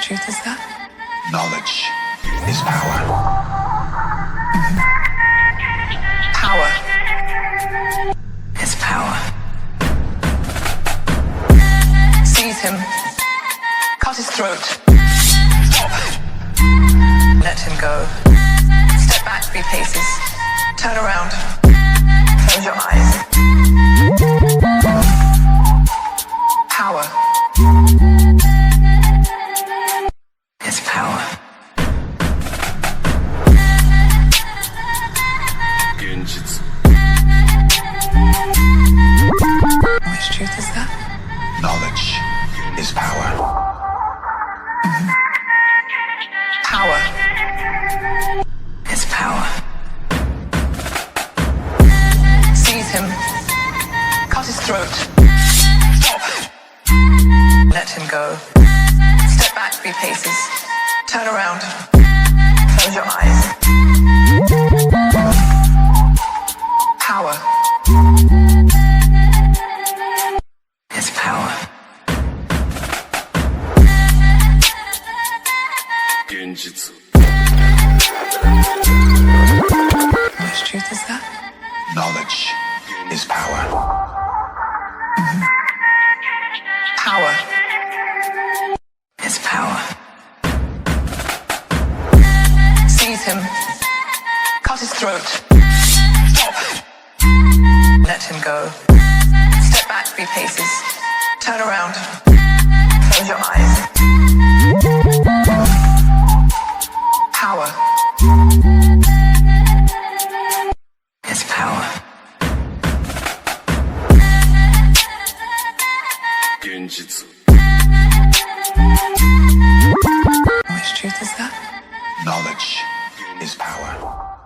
truth is that? Knowledge is power. Power is power. Seize him. Cut his throat. Stop. Let him go. Step back 3 paces. Turn around. Close your eyes. Power is power. Which truth is that? Knowledge is power. Power is power. Seize him. Cut his throat. Stop. Let him go. Step back 3 paces. Turn around. Close your eyes. Power is power. Which truth is that? Knowledge is power. Power is power. Seize him. Cut his throat. Stop. Let him go. Step back 3 paces. Turn around. Close your eyes. Power is power. Which truth is that? Knowledge is power.